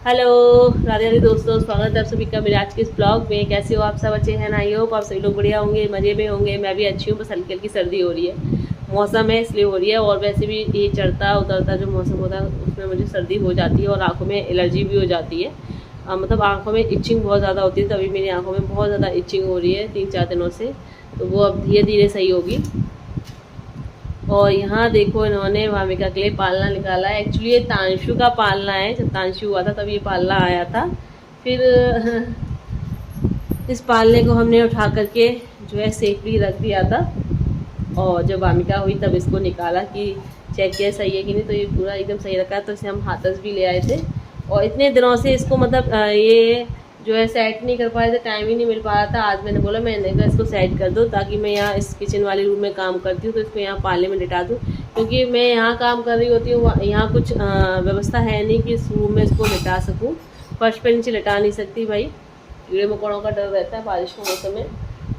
Hello Radhe Radhe दोस्तों, स्वागत है आप सभी का मेरे आज के इस ब्लॉग में। कैसे हो आप सब? अच्छे हैं ना? आई होप आप सभी लोग बढ़िया होंगे, मज़े में होंगे। मैं भी अच्छी हूँ, बस हल्की हल्की सर्दी हो रही है, मौसम है इसलिए हो रही है। और वैसे भी ये चढ़ता उतरता जो मौसम होता है उसमें मुझे सर्दी हो जाती है और आँखों में एलर्जी भी हो जाती है। मतलब आँखों में इचिंग बहुत ज़्यादा होती है, तभी मेरी आँखों में बहुत ज़्यादा इचिंग हो रही है 3-4 दिनों से। तो वो अब धीरे धीरे सही होगी। और यहाँ देखो, इन्होंने भामिका के लिए पालना निकाला है। एक्चुअली ये तांशु का पालना है, जब तांशु हुआ था तब ये पालना आया था। फिर इस पालने को हमने उठा करके जो है सेफली रख दिया था। और जब भामिका हुई तब इसको निकाला कि चेक किया सही है कि नहीं, तो ये पूरा एकदम सही रखा है। तो इसे हम हाथस भी ले आए थे और इतने दिनों से इसको मतलब ये जो है सेट नहीं कर पा रहे थे, टाइम ही नहीं मिल पा रहा था। आज मैंने बोला, मैंने कहा इसको सेट कर दो ताकि मैं यहाँ इस किचन वाले रूम में काम करती हूँ तो इसको यहाँ पालने में लिटा दूँ, क्योंकि मैं यहाँ काम कर रही होती हूँ, यहाँ कुछ व्यवस्था है नहीं कि इस रूम में इसको लिटा सकूँ। फर्श पे नीचे लिटा नहीं सकती भाई, कीड़े मकोड़ों का डर रहता है बारिश के मौसम में।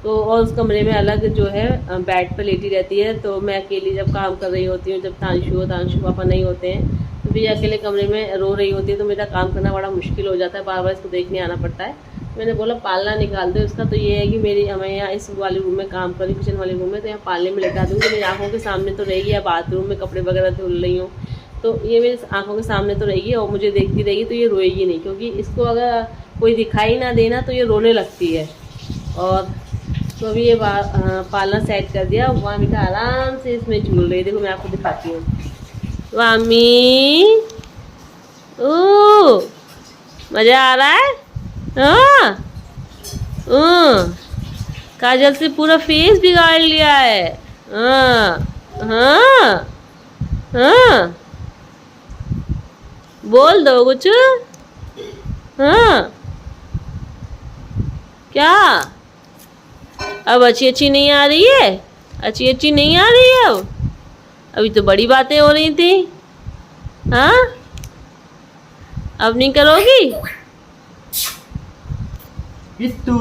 तो और उस कमरे में अलग जो है बेड पर लेटी रहती है। तो मैं अकेली जब काम कर रही होती हूँ, जब तांशु पापा नहीं होते हैं, तो फिर अकेले कमरे में रो रही होती है, तो मेरा काम करना बड़ा मुश्किल हो जाता है, बार बार इसको देखने आना पड़ता है। मैंने बोला पालना निकाल दो इसका। तो ये है कि मैं यहाँ इस वाले रूम में काम कर रही हूँ, किचन वाले रूम में, तो यहाँ पालने में लेटा दूँगी। मेरी आँखों के सामने तो रहेगी, या बाथरूम में कपड़े वगैरह धुल रही हूँ तो ये मेरी आँखों के सामने तो रहेगी और मुझे देखती रहेगी, तो ये रोएगी नहीं, क्योंकि इसको अगर कोई दिखाई ना देना तो ये रोने लगती है। और तो अभी ये पालना सेट कर दिया। वामिका आराम से इसमें झूल रही है, देखो मैं आपको दिखाती हूँ। वामी, ओ मज़ा आ रहा है? हाँ, काजल से पूरा फेस बिगाड़ लिया है। हाँ हाँ हाँ, बोल दो कुछ। हाँ, क्या अब अच्छी अच्छी नहीं आ रही है? अच्छी अच्छी नहीं आ रही है अब? अभी तो बड़ी बातें हो रही थी। हाँ, अब नहीं करोगी? बिट्टू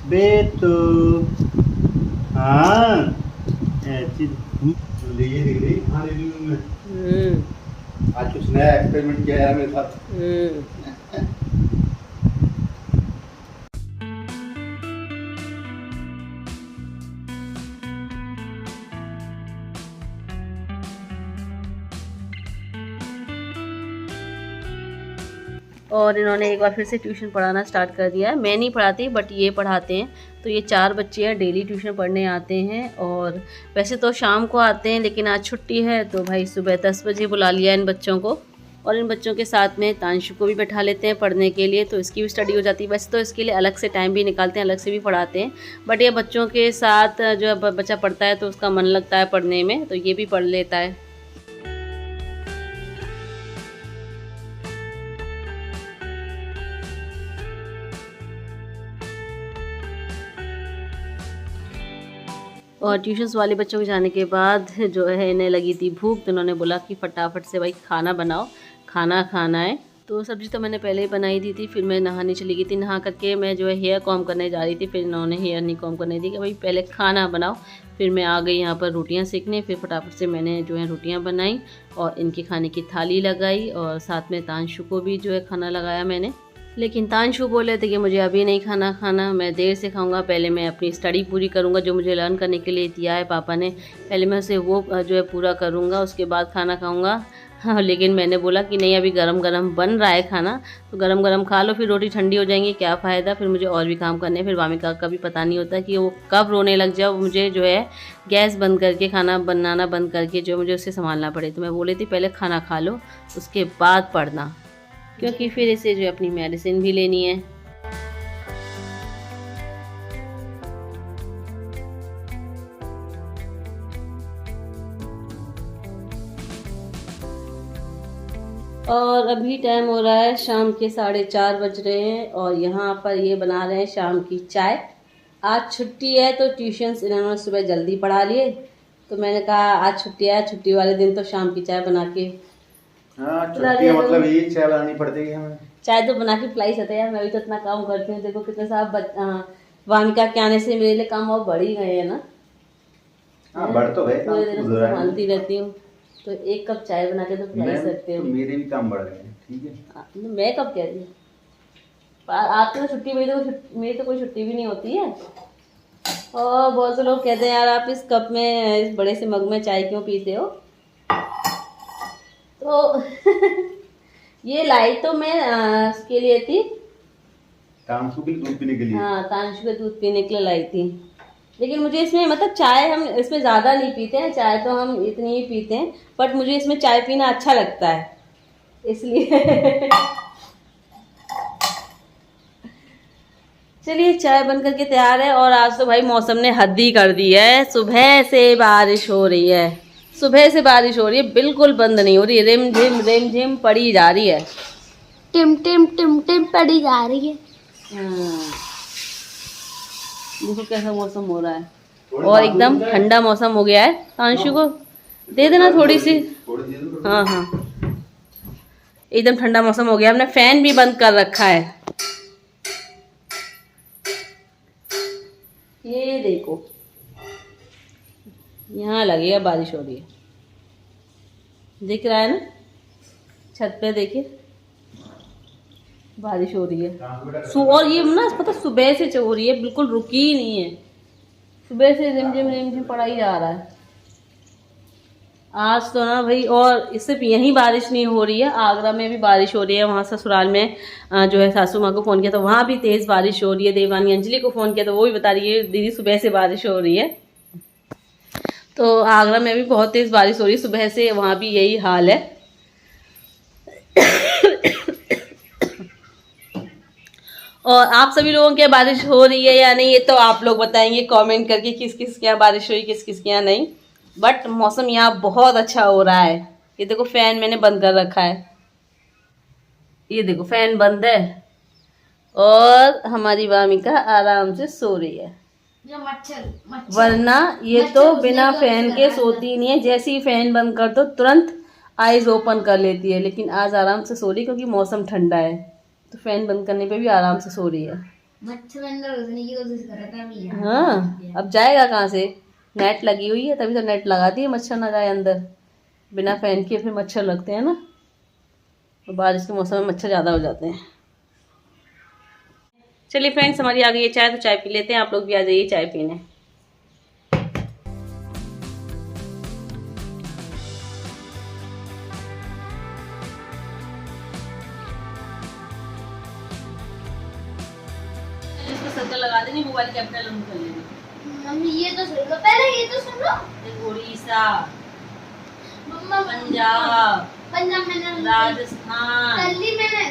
बेटू, हाँ ऐसी ले रही खाने पीने में। आज कुछ नया एक्सपेरिमेंट किया है मेरे साथ। और इन्होंने एक बार फिर से ट्यूशन पढ़ाना स्टार्ट कर दिया है। मैं नहीं पढ़ाती, बट ये पढ़ाते हैं। तो ये 4 बच्चे हैं, डेली ट्यूशन पढ़ने आते हैं। और वैसे तो शाम को आते हैं, लेकिन आज छुट्टी है तो भाई सुबह 10 बजे बुला लिया इन बच्चों को। और इन बच्चों के साथ में तांशु को भी बैठा लेते हैं पढ़ने के लिए, तो इसकी भी स्टडी हो जाती है। वैसे तो इसके लिए अलग से टाइम भी निकालते हैं, अलग से भी पढ़ाते हैं, बट ये बच्चों के साथ जो बच्चा पढ़ता है तो उसका मन लगता है पढ़ने में, तो ये भी पढ़ लेता है। और ट्यूशन्स वाले बच्चों के जाने के बाद जो है इन्हें लगी थी भूख, तो उन्होंने बोला कि फटाफट से भाई खाना बनाओ, खाना खाना है। तो सब्ज़ी तो मैंने पहले ही बनाई दी थी। फिर मैं नहाने चली गई थी, नहा करके मैं जो है हेयर कॉम करने जा रही थी। फिर इन्होंने हेयर नहीं कॉम करने दी कि भाई पहले खाना बनाओ। फिर मैं आ गई यहाँ पर रोटियाँ सेकने। फिर फटाफट से मैंने जो है रोटियाँ बनाई और इनके खाने की थाली लगाई, और साथ में तांशु को भी जो है खाना लगाया मैंने। लेकिन तांशु बोले थे कि मुझे अभी नहीं खाना, मैं देर से खाऊंगा, पहले मैं अपनी स्टडी पूरी करूंगा जो मुझे लर्न करने के लिए दिया है पापा ने, पहले मैं उसे वो जो है पूरा करूंगा, उसके बाद खाना खाऊंगा। हाँ, लेकिन मैंने बोला कि नहीं, अभी गरम गरम बन रहा है खाना, तो गरम गरम खा लो, फिर रोटी ठंडी हो जाएंगी, क्या फ़ायदा, फिर मुझे और भी काम करने हैं। फिर वामिका का भी पता नहीं होता कि वो कब रोने लग जाए, मुझे जो है गैस बंद करके खाना बनाना बंद करके जो मुझे उसे संभालना पड़े। तो मैं बोली थी पहले खाना खा लो उसके बाद पढ़ना, क्योंकि फिर इसे जो अपनी मेडिसिन भी लेनी है। और अभी टाइम हो रहा है शाम के 4:30 बज रहे हैं, और यहाँ पर ये बना रहे हैं शाम की चाय। आज छुट्टी है तो ट्यूशन्स इन्होंने सुबह जल्दी पढ़ा लिए, तो मैंने कहा आज छुट्टी है, छुट्टी वाले दिन तो शाम की चाय बना के मतलब ये चाय बनानी पड़ती है हमें। चाय तो बना के पिलाई सकते यार, मैं भी तो इतना काम करती हूँ। देखो कितने सारा वामिका के आने से मेरे लिए काम और बढ़ ही गए हैं ना। हाँ, बढ़ तो गए, पूरे दिन संभालती रहती हूँ। तो 1 कप चाय बना के तो पिला ही सकते हो। तो मेरे भी काम बढ़ गए हैं, ठीक है। मैं कब कह रही हूँ, आपकी तो छुट्टी, मेरी तो कोई छुट्टी भी नहीं होती है। और बहुत से लोग कहते हैं यार आप इस कप में, इस बड़े से मग में चाय क्यों पीते हो। तो ये लाई तो मैं उसके लिए थी, तांशु के लिए दूध पीने के लिए। हाँ, तांशु के दूध पीने के लिए लाई थी। लेकिन मुझे इसमें मतलब चाय हम इसमें ज़्यादा नहीं पीते हैं, चाय तो हम इतनी ही पीते हैं, बट मुझे इसमें चाय पीना अच्छा लगता है इसलिए। चलिए चाय बन करके तैयार है। और आज तो भाई मौसम ने हद ही कर दी है, सुबह से बारिश हो रही है, सुबह से बारिश हो रही है, बिल्कुल बंद नहीं हो रही है, रिम झिम पड़ी जा रही है, टिम टिम टिम टिम पड़ी जा रही है। देखो कैसा मौसम हो रहा है और एकदम ठंडा मौसम हो गया है। तांशु को दे देना थोड़ी सी, हाँ हाँ, एकदम ठंडा मौसम हो गया। हमने फैन भी बंद कर रखा है। ये देखो यहाँ लगेगा बारिश हो रही है, दिख रहा है ना, छत पे देखिए बारिश हो रही है। और ये ना पता सुबह से हो रही है, बिल्कुल रुकी ही नहीं है, सुबह से रिमझिम पड़ा ही जा रहा है। आज तो ना भाई, और सिर्फ यहीं बारिश नहीं हो रही है, आगरा में भी बारिश हो रही है। वहाँ ससुराल में जो है सासू माँ को फ़ोन किया तो वहाँ भी तेज़ बारिश हो रही है। देवानी अंजलि को फ़ोन किया तो वो भी बता रही है दीदी सुबह से बारिश हो रही है। तो आगरा में भी बहुत तेज़ बारिश हो रही है सुबह से, वहाँ भी यही हाल है। और आप सभी लोगों के यहाँ बारिश हो रही है या नहीं, ये तो आप लोग बताएंगे कमेंट करके किस किस के यहाँ बारिश हुई, किस किस के यहाँ नहीं। बट मौसम यहाँ बहुत अच्छा हो रहा है। ये देखो फैन मैंने बंद कर रखा है, ये देखो फैन बंद है और हमारी वामिका आराम से सो रही है। वरना ये तो बिना फैन के सोती नहीं है, जैसे ही फैन बंद कर दो तुरंत आईज ओपन कर लेती है। लेकिन आज आराम से सो रही क्योंकि मौसम ठंडा है, तो फैन बंद करने पे भी आराम से सो रही है। मच्छर अंदर घुसने की कोशिश कर रहा था। हाँ, अब जाएगा कहाँ से, नेट लगी हुई है, तभी तो नेट लगा दी है, मच्छर ना जाए अंदर। बिना फैन के फिर मच्छर लगते हैं ना, तो बारिश के मौसम में मच्छर ज़्यादा हो जाते हैं। चलिए फ्रेंड्स, हमारी आ गई है चाय, तो चाय पी लेते हैं। आप लोग भी आ जाइए चाय पीने। सर्कल लगा देंगे, मोबाइल कैपिटल हम कर लेंगे। मम्मी ये तो सुन लो, पहले ये तो सुन लो। उड़ीसा, मम्मा पंजाब, मैंने राजस्थान, कल मैंने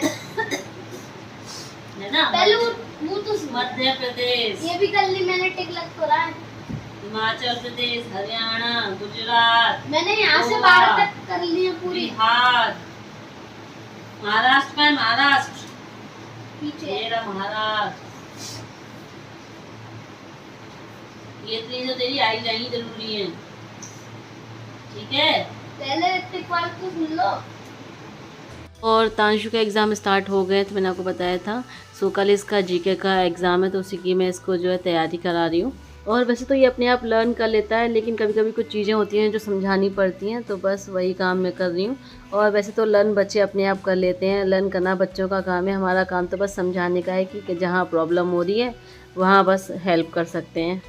है ना, पहले वो तो मध्य प्रदेश, ये भी कल मैंने टिक लग तो रहा है। हिमाचल प्रदेश, हरियाणा, गुजरात, मैंने यहाँ से 12 तक कर ली है पूरी। बिहार, महाराष्ट्र में, महाराष्ट्र पीछे मेरा महाराष्ट्र। ये तो तेरी आई जानी जरूरी है, ठीक है। पहले टिक वाल तो सुन लो। और तांशु का एग्ज़ाम स्टार्ट हो गए, तो मैंने आपको बताया था। सो कल इसका जीके का एग्ज़ाम है, तो उसी की मैं इसको जो है तैयारी करा रही हूँ। और वैसे तो ये अपने आप लर्न कर लेता है, लेकिन कभी कभी कुछ चीज़ें होती हैं जो समझानी पड़ती हैं, तो बस वही काम मैं कर रही हूँ। और वैसे तो लर्न बच्चे अपने आप कर लेते हैं, लर्न करना बच्चों का काम है। हमारा काम तो बस समझाने का है कि जहाँ प्रॉब्लम हो रही है वहाँ बस हेल्प कर सकते हैं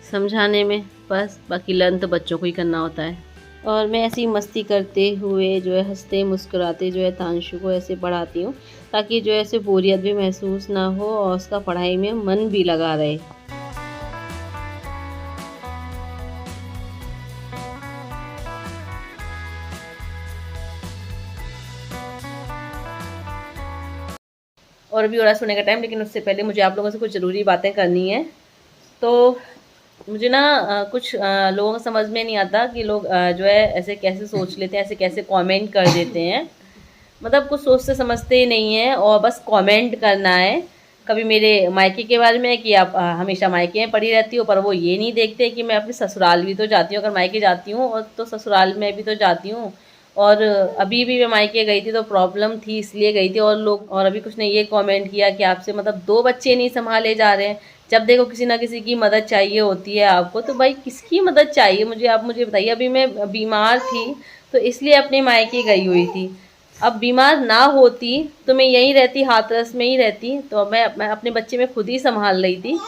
समझाने में, बस। बाकी लर्न तो बच्चों को ही करना होता है। और मैं ऐसी मस्ती करते हुए जो है, हंसते मुस्कुराते जो है तांशु को ऐसे पढ़ाती हूँ, ताकि जो है ऐसे बोरियत भी महसूस ना हो और उसका पढ़ाई में मन भी लगा रहे। और अभी हो रहा है सोने का टाइम, लेकिन उससे पहले मुझे आप लोगों से कुछ ज़रूरी बातें करनी है। तो मुझे ना कुछ लोगों को समझ में नहीं आता कि लोग जो है ऐसे कैसे सोच लेते हैं, ऐसे कैसे कमेंट कर देते हैं। मतलब कुछ सोचते समझते ही नहीं है और बस कमेंट करना है। कभी मेरे मायके के बारे में कि आप हमेशा मायके में पड़ी रहती हो, पर वो ये नहीं देखते कि मैं अपने ससुराल भी तो जाती हूँ। अगर मायके जाती हूँ और तो ससुराल में भी तो जाती हूँ। और अभी भी मैं मायके गई थी तो प्रॉब्लम थी इसलिए गई थी। और लोग, और अभी कुछ ने ये कमेंट किया कि आपसे मतलब 2 बच्चे नहीं संभाले जा रहे हैं, जब देखो किसी ना किसी की मदद चाहिए होती है आपको, तो भाई किसकी मदद चाहिए मुझे, आप मुझे बताइए। अभी मैं बीमार थी तो इसलिए अपने मायके गई हुई थी। अब बीमार ना होती तो मैं यहीं रहती, हाथरस में ही रहती, तो मैं अपने बच्चे में खुद ही संभाल रही थी।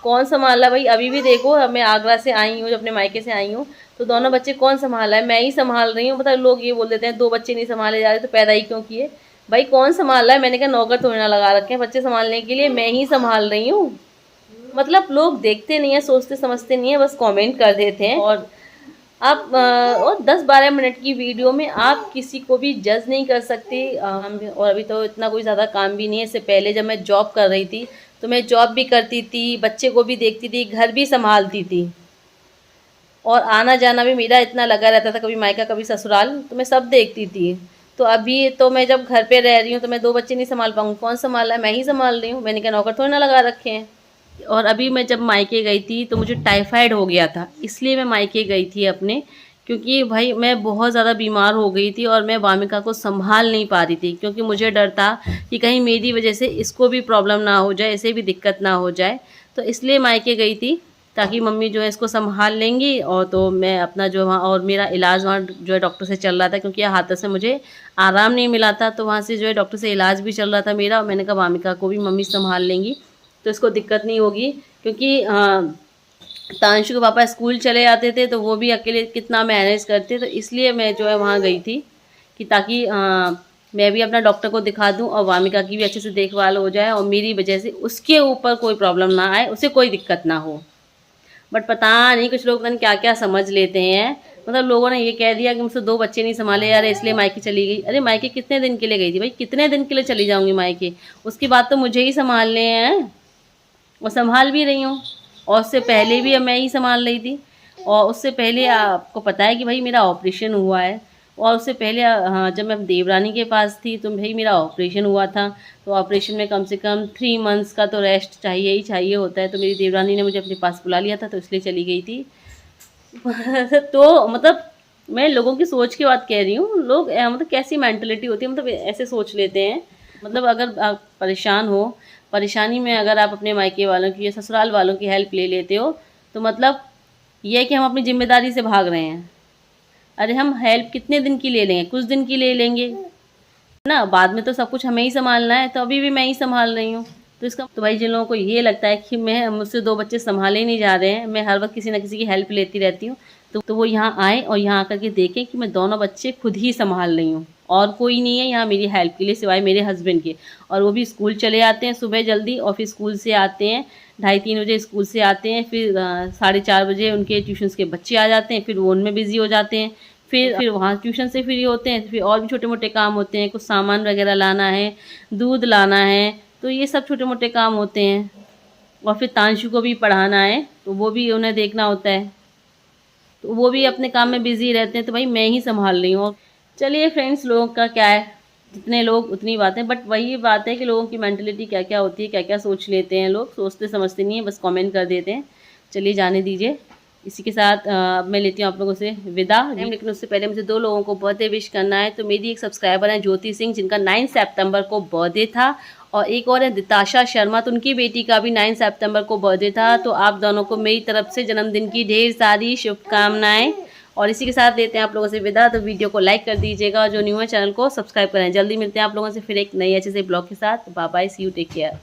कौन संभाला भाई? अभी भी देखो, मैं आगरा से आई हूँ, जब अपने मायके से आई हूँ, तो दोनों बच्चे कौन संभाला है? मैं ही संभाल रही हूँ। मतलब लोग ये बोल देते हैं 2 बच्चे नहीं संभाले जा रहे तो पैदा ही क्यों किए? भाई कौन संभाल रहा है? मैंने कहा नौकर थोड़ी ना लगा रखे हैं बच्चे संभालने के लिए, मैं ही संभाल रही हूँ। मतलब लोग देखते नहीं है, सोचते समझते नहीं है, बस कमेंट कर देते हैं। और आप और 10-12 मिनट की वीडियो में आप किसी को भी जज नहीं कर सकते। और अभी तो इतना कोई ज़्यादा काम भी नहीं है। इससे पहले जब मैं जॉब कर रही थी तो मैं जॉब भी करती थी, बच्चे को भी देखती थी, घर भी संभालती थी, और आना जाना भी मेरा इतना लगा रहता था, कभी मायका कभी ससुराल, तो मैं सब देखती थी। तो अभी तो मैं जब घर पे रह रही हूँ तो मैं 2 बच्चे नहीं संभाल पाऊँगी, कौन संभाल रहा है? मैं ही संभाल रही हूँ। मैंने क्या नौकर थोड़ी ना लगा रखे हैं। और अभी मैं जब मायके गई थी तो मुझे टाइफाइड हो गया था, इसलिए मैं मायके गई थी अपने, क्योंकि भाई मैं बहुत ज़्यादा बीमार हो गई थी और मैं वामिका को संभाल नहीं पा रही थी, क्योंकि मुझे डर था कि कहीं मेरी वजह से इसको भी प्रॉब्लम ना हो जाए, इसे भी दिक्कत ना हो जाए। तो इसलिए मायके गई थी ताकि मम्मी जो है इसको संभाल लेंगी, और तो मैं अपना जो वहाँ, और मेरा इलाज वहाँ जो है डॉक्टर से चल रहा था, क्योंकि हाथरस से मुझे आराम नहीं मिला था, तो वहाँ से जो है डॉक्टर से इलाज भी चल रहा था मेरा। मैंने कहा वामिका को भी मम्मी संभाल लेंगी तो इसको दिक्कत नहीं होगी, क्योंकि तांशु के पापा स्कूल चले जाते थे तो वो भी अकेले कितना मैनेज करते, तो इसलिए मैं जो है वहाँ गई थी कि ताकि मैं भी अपना डॉक्टर को दिखा दूँ और वामिका की भी अच्छे से देखभाल हो जाए, और मेरी वजह से उसके ऊपर कोई प्रॉब्लम ना आए, उसे कोई दिक्कत ना हो। बट पता नहीं कुछ लोग पता नहीं क्या क्या समझ लेते हैं। मतलब लोगों ने ये कह दिया कि मुझसे 2 बच्चे नहीं संभाले यार, इसलिए मायके चली गई। अरे मायके कितने दिन के लिए गई थी भाई? कितने दिन के लिए चली जाऊँगी मायके? उसके बाद तो मुझे ही संभालने हैं, और संभाल भी रही हूँ। और उससे पहले भी मैं ही संभाल रही थी, और उससे पहले आपको पता है कि भाई मेरा ऑपरेशन हुआ है, और उससे पहले हाँ, जब मैं देवरानी के पास थी तो भाई मेरा ऑपरेशन हुआ था, तो ऑपरेशन में कम से कम 3 मंथ्स का तो रेस्ट चाहिए ही चाहिए होता है। तो मेरी देवरानी ने मुझे अपने पास बुला लिया था, तो इसलिए चली गई थी। तो मतलब मैं लोगों की सोच की बात कह रही हूँ। लोग मतलब कैसी मेंटलिटी होती है, मतलब ऐसे सोच लेते हैं। मतलब अगर आप परेशान हो, परेशानी में अगर आप अपने मायके वालों की या ससुराल वालों की हेल्प ले लेते हो, तो मतलब ये है कि हम अपनी जिम्मेदारी से भाग रहे हैं। अरे हम हेल्प कितने दिन की ले लेंगे? कुछ दिन की ले लेंगे ना, बाद में तो सब कुछ हमें ही संभालना है। तो अभी भी मैं ही संभाल रही हूँ। तो इसका तो भाई जिन लोगों को ये लगता है कि मुझसे 2 बच्चे संभाले नहीं जा रहे हैं, मैं हर वक्त किसी ना किसी की हेल्प लेती रहती हूँ, तो वो यहाँ आए और यहाँ आकर के देखें कि मैं दोनों बच्चे खुद ही संभाल रही हूँ, और कोई नहीं है यहाँ मेरी हेल्प के लिए सिवाय मेरे हस्बैंड के। और वो भी स्कूल चले जाते हैं सुबह जल्दी, और फिर स्कूल से आते हैं 2:30-3 बजे स्कूल से आते हैं, फिर 4:30 बजे उनके ट्यूशन्स के बच्चे आ जाते हैं, फिर वो उनमें बिज़ी हो जाते हैं, फिर वहाँ ट्यूशन से फ्री होते हैं, फिर और भी छोटे मोटे काम होते हैं, कुछ सामान वगैरह लाना है, दूध लाना है, तो ये सब छोटे मोटे काम होते हैं। और फिर तांशु को भी पढ़ाना है, तो वो भी उन्हें देखना होता है, तो वो भी अपने काम में बिज़ी रहते हैं, तो भाई मैं ही संभाल रही हूँ। चलिए फ्रेंड्स, लोगों का क्या है, जितने लोग उतनी बातें। बट वही बात है कि लोगों की मेंटलिटी क्या क्या होती है, क्या क्या सोच लेते हैं लोग, सोचते समझते नहीं है, बस कमेंट कर देते हैं। चलिए जाने दीजिए। इसी के साथ मैं लेती हूँ आप लोगों से विदा। लेकिन उससे पहले मुझे 2 लोगों को बर्थडे विश करना है। तो मेरी एक सब्सक्राइबर है ज्योति सिंह, जिनका 9 सितंबर को बर्थडे था, और एक और है दिताशा शर्मा, तो उनकी बेटी का भी 9 सितंबर को बर्थडे था। तो आप दोनों को मेरी तरफ से जन्मदिन की ढेर सारी शुभकामनाएं। और इसी के साथ लेते हैं आप लोगों से विदा। तो वीडियो को लाइक कर दीजिएगा, जो न्यू है चैनल को सब्सक्राइब करें। जल्दी मिलते हैं आप लोगों से फिर एक नई अच्छे से ब्लॉग के साथ। Bye bye, see you, take care.